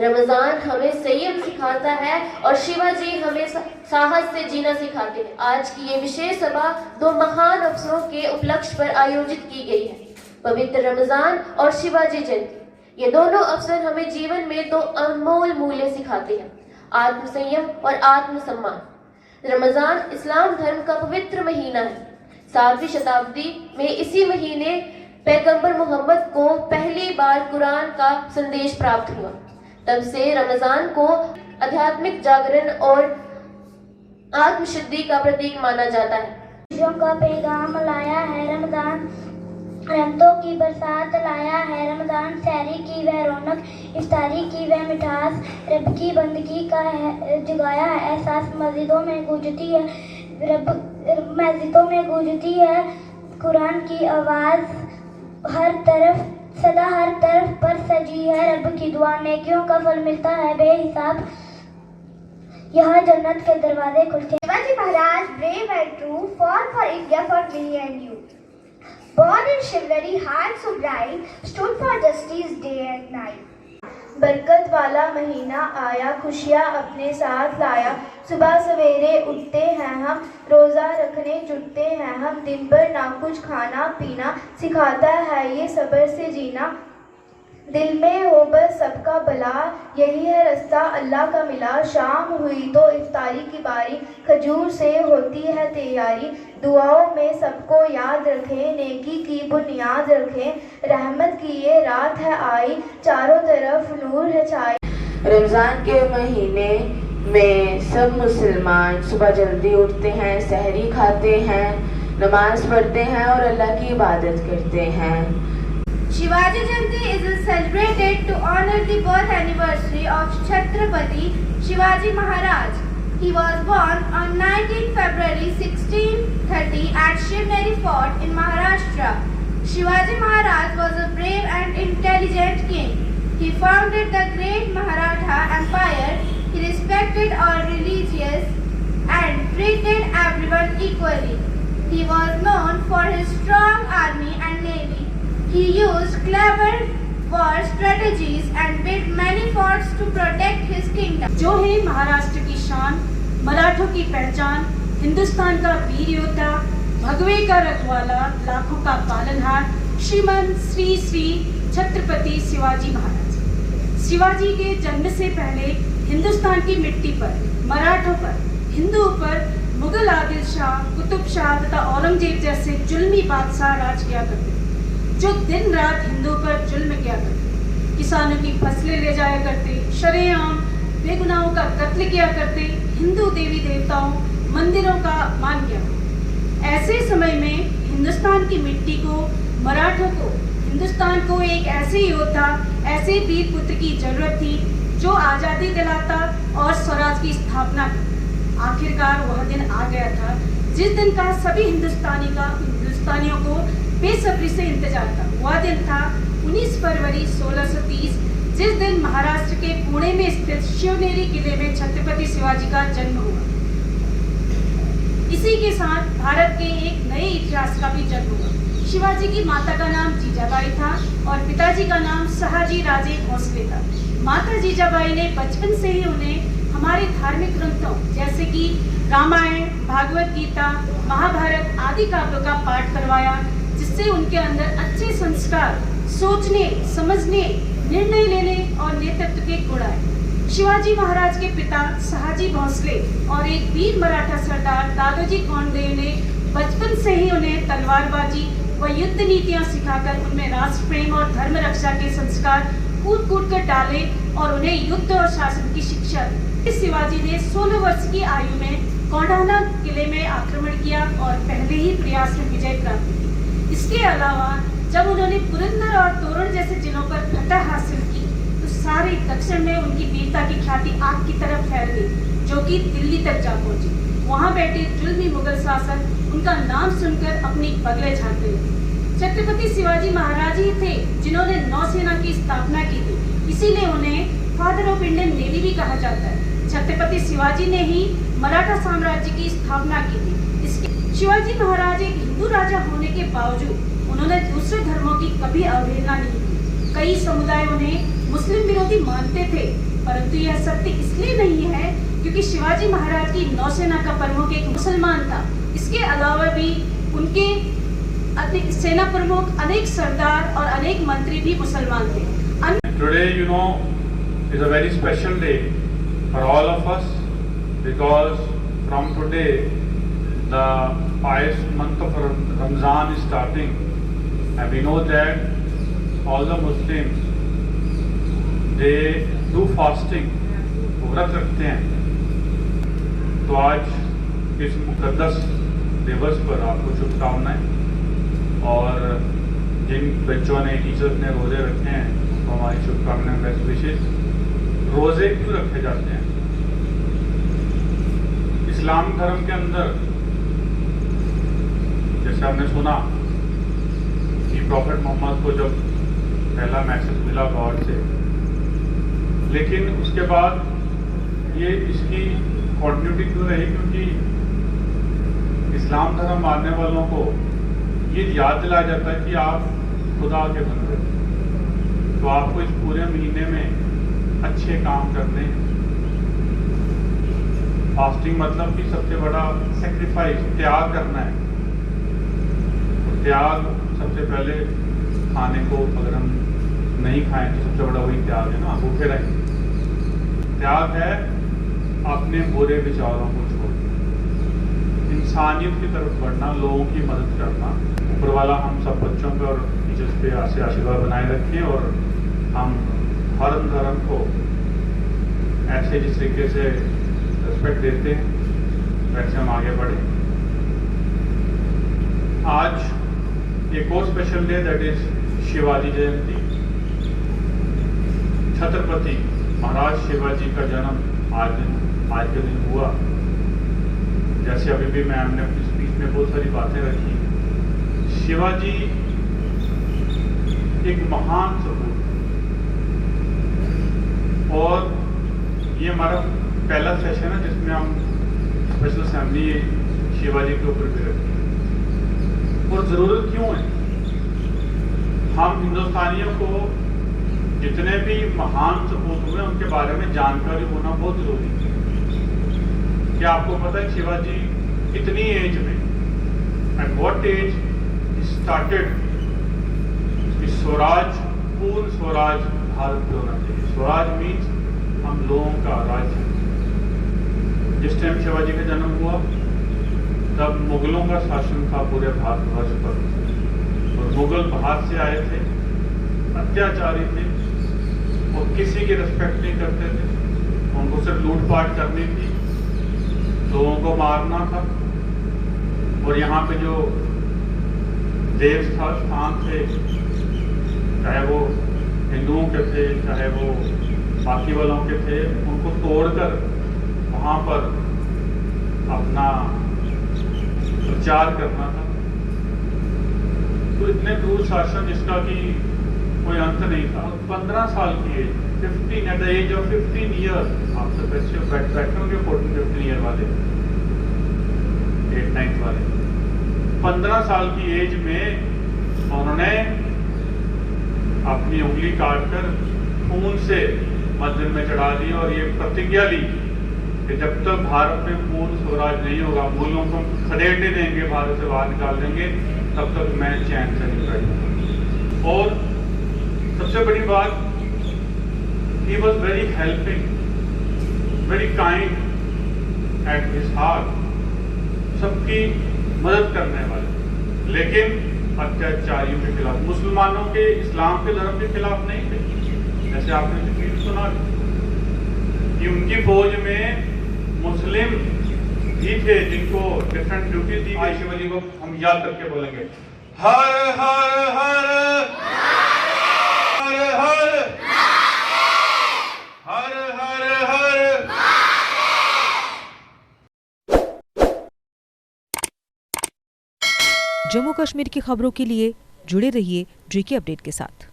रमजान हमें संयम सिखाता है और शिवाजी हमें साहस से जीना सिखाते हैं। आज की ये विशेष सभा दो महान अवसरों के उपलक्ष्य पर आयोजित की गई है, पवित्र रमजान और शिवाजी जयंती। ये दोनों अवसर हमें जीवन में दो अनमोल मूल्य सिखाते हैं, आत्मसंयम और आत्मसम्मान। रमजान इस्लाम धर्म का पवित्र महीना है। 7वीं शताब्दी में इसी महीने पैगंबर मोहम्मद को पहली बार कुरान का संदेश प्राप्त हुआ। तब से रमजान को आध्यात्मिक जागरण और आत्मशुद्धि का प्रतीक माना जाता है। खुशियों का पैगाम लाया है रमजान, रहमतों की बरसात लाया है रमजान। सहरी की वह रौनक, इफ्तारी की वह मिठास, रब की बंदगी का जगाया है एहसास। मस्जिदों में गूंजती है कुरान की आवाज, हर तरफ सदा हर तरफ पर सजी है रब की दुआ। नेकियों का फल मिलता है बेहिसाब, यहाँ जन्नत के दरवाजे खुलते हैं। Shivaji Maharaj, brave and true, fought for India for me and you. Born in chivalry, heart so bright, stood for justice day and night. बरकत वाला महीना आया, खुशियाँ अपने साथ लाया। सुबह सवेरे उठते हैं हम, रोज़ा रखने जुटते हैं हम। दिन भर ना कुछ खाना पीना, सिखाता है ये सब्र से जीना। दिल में हो बस सबका भला, यही है रास्ता अल्लाह का मिला। शाम हुई तो इफ्तारी की बारी, खजूर से होती है तैयारी। दुआओं में सबको याद रखें, नेकी की बुनियाद रखें। रहमत की ये रात है आई, चारों तरफ नूर है छाई। रमज़ान के महीने में सब मुसलमान सुबह जल्दी उठते हैं, सहरी खाते हैं, नमाज पढ़ते हैं और अल्लाह की इबादत करते हैं। Shivaji Jayanti is celebrated to honor the birth anniversary of Chhatrapati Shivaji Maharaj. He was born on 19 February 1630 at Shivneri Fort in Maharashtra. Shivaji Maharaj was a brave and intelligent king. He founded the great Maratha Empire. He respected all religions and treated everyone equally. He was known for his strong army and navy. He used clever war strategies and built many forts to protect his kingdom. जो है महाराष्ट्र की शान, मराठों की पहचान, हिंदुस्तान का वीर योद्धा, भगवे का रखवाला, लाखों का पालनहार, श्रीमान श्री श्री छत्रपति शिवाजी महाराज। शिवाजी के जन्म से पहले हिंदुस्तान की मिट्टी पर, मराठों पर, हिंदुओं पर मुगल आदिल शाह, कुतुब शाह तथा औरंगजेब जैसे जुल्मी बादशाह राज किया करते, जो दिन रात हिंदुओं पर जुल्म किया करते, किसानों की फसलें ले जाया करते, शरेआम बेगुनाहों का कत्ल किया करते, हिंदू देवी देवताओं मंदिरों का अपमान किया करते। ऐसे समय में हिंदुस्तान की मिट्टी को, मराठों को, हिंदुस्तान को एक ऐसे योद्धा, ऐसे वीर पुत्र की जरूरत थी जो आज़ादी दिलाता और स्वराज की स्थापना करता। आखिरकार वह दिन आ गया था जिस दिन का सभी हिंदुस्तानियों को बेसब्री से इंतजार था। वह दिन था 19 फरवरी 1630, जिस दिन महाराष्ट्र के पुणे में स्थित शिवनेरी किले में छत्रपति शिवाजी का जन्म हुआ। इसी के साथ भारत के एक नए इतिहास का भी जन्म हुआ। शिवाजी की माता का नाम जीजाबाई था और पिताजी का नाम शहाजी राजे भोसले था। माता जीजाबाई ने बचपन से ही उन्हें हमारे धार्मिक ग्रंथों जैसे कि रामायण, भागवत गीता, महाभारत आदि काव्यों का पाठ करवाया, जिससे उनके अंदर अच्छे संस्कार, सोचने, समझने, निर्णय लेने और नेतृत्व के गुण आए। शिवाजी महाराज के पिता शहाजी भोसले और एक वीर मराठा सरदार दादोजी कोंडदेव ने बचपन से ही उन्हें तलवारबाजी व युद्ध नीतियां सिखाकर उनमें राष्ट्र प्रेम और धर्म रक्षा के संस्कार कूट कूट कर डाले और उन्हें युद्ध और शासन की शिक्षा दी। शिवाजी ने 16 वर्ष की आयु में कोंढाना किले में आक्रमण किया और पहले ही प्रयास में विजय प्राप्त की। इसके अलावा जब उन्होंने पुरंदर और तोरण जैसे जिलों पर फतह हासिल की तो सारे दक्षिण में उनकी वीरता की ख्याति आग की तरफ फैल गई, जो कि दिल्ली तक जा पहुंची। वहां बैठे जुल्मी मुगल शासक उनका नाम सुनकर अपनी बगलें झाड़ते लगे। छत्रपति शिवाजी महाराज ही थे जिन्होंने नौसेना की स्थापना की थी, इसीलिए उन्हें फादर ऑफ इंडियन नेवी भी कहा जाता है। छत्रपति शिवाजी ने ही मराठा साम्राज्य की स्थापना की थी। शिवाजी महाराज एक हिंदू राजा होने के बावजूद उन्होंने दूसरे धर्मों की कभी अवहेलना नहीं की। कई समुदाय उन्हें मुस्लिम विरोधी मानते थे, इसलिए नहीं है क्योंकि शिवाजी महाराज की नौसेना का प्रमुख एक मुसलमान था। इसके अलावा भी उनके सेना प्रमुख अनेक सरदार और अनेक मंत्री भी मुसलमान थे। Today, you know, is a very special day for all of us because from today the pious month of Ramzan is starting, and we know that all the Muslims they do fasting, व्रत रखते हैं। तो आज इस मुक़द्दस दिवस पर आपको शुभकामनाएं, और जिन बच्चों ने टीचर्स ने रोजे रखे हैं तो हमारी शुभकामनाएं, बेस्ट विशेष। रोजे क्यों रखे जाते हैं? इस्लाम धर्म के अंदर जैसे आपने सुना कि प्रॉफेट मोहम्मद को जब पहला मैसेज मिला गॉड से, लेकिन उसके बाद ये इसकी कॉन्टिन्यूटी क्यों रही? क्योंकि इस्लाम धर्म मानने वालों को ये याद दिलाया जाता है कि आप खुदा के बंदे, तो आपको इस पूरे महीने में अच्छे काम करने हैं। फास्टिंग मतलब कि सबसे बड़ा सेक्रीफाइस, त्याग करना है। तो त्याग सबसे पहले खाने को अगर हम नहीं खाएं तो सबसे बड़ा वही त्याग है ना, भूखे रहें। त्याग है अपने बुरे विचारों को छोड़, इंसानियत की तरफ बढ़ना, लोगों की मदद करना। ऊपर वाला हम सब बच्चों पे और टीचर्स पे आशीर्वाद बनाए रखें, और हम हर धर्म को ऐसे जिस तरीके से रिस्पेक्ट देते हैं वैसे हम आगे बढ़े। आज एक और special day, that is Shivaji Jayanti. Chhatrapati Maharaj Shivaji का जन्म आज के दिन हुआ। जैसे अभी भी मैम ने अपनी स्पीच में बहुत सारी बातें रखी। शिवाजी एक महान सपूत, और ये हमारा पहला सेशन है जिसमें हम स्पेशल असेंबली शिवाजी के ऊपर भी रखते हैं। और जरूरत क्यों है? हम हिंदुस्तानियों को जितने भी महान सपूत हुए उनके बारे में जानकारी होना बहुत जरूरी है। क्या आपको पता है शिवाजी कितनी एज में, at what age started Swaraj, पूर्ण स्वराज भारत में होना चाहिए। स्वराज मीन्स हम लोगों का राज्य। जिस टाइम शिवाजी का जन्म हुआ तब मुगलों का शासन था पूरे भारतवर्ष पर, और मुगल बाहर से आए थे, अत्याचारी थे, और किसी की रिस्पेक्ट नहीं करते थे। उनको सिर्फ लूटपाट करनी थी, लोगों को मारना था। और यहाँ पे जो देव स्थान थे, चाहे वो हिंदुओं के थे चाहे वो बाकी वालों के थे, उनको तोड़कर वहाँ पर अपना प्रचार करना था। तो इतने क्रूर शासन जिसका कि कोई अंत नहीं था। 15 साल की age, 15 at the age of 15 year, आपसे बच्चे बैठे होंगे 14-15 ईयर वाले, 8-9 वाले। 15 साल की एज में उन्होंने अपनी उंगली काटकर खून से मंदिर में चढ़ा दी, और ये प्रतिज्ञा ली कि जब तक भारत में पूर्ण स्वराज नहीं होगा, मुगलों को खदेड़ने देंगे, भारत से बाहर निकाल देंगे, तब तक मैं चैन से नहीं बैठूंगा। और सबसे बड़ी बात, he was very helping, very kind at his heart, सबकी मदद करने वाले, लेकिन अत्याचारियों के खिलाफ, मुसलमानों के, इस्लाम के धर्म के खिलाफ नहीं थे। जैसे आपने तकरीर सुना कि उनकी फौज में मुस्लिम भी थे जिनको डिफरेंट ड्यूटी दी गई। शिवाजी को हम याद करके बोलेंगे, हर हर हर हर हर हर हर हर। जम्मू कश्मीर की खबरों के लिए जुड़े रहिए JK अपडेट के साथ।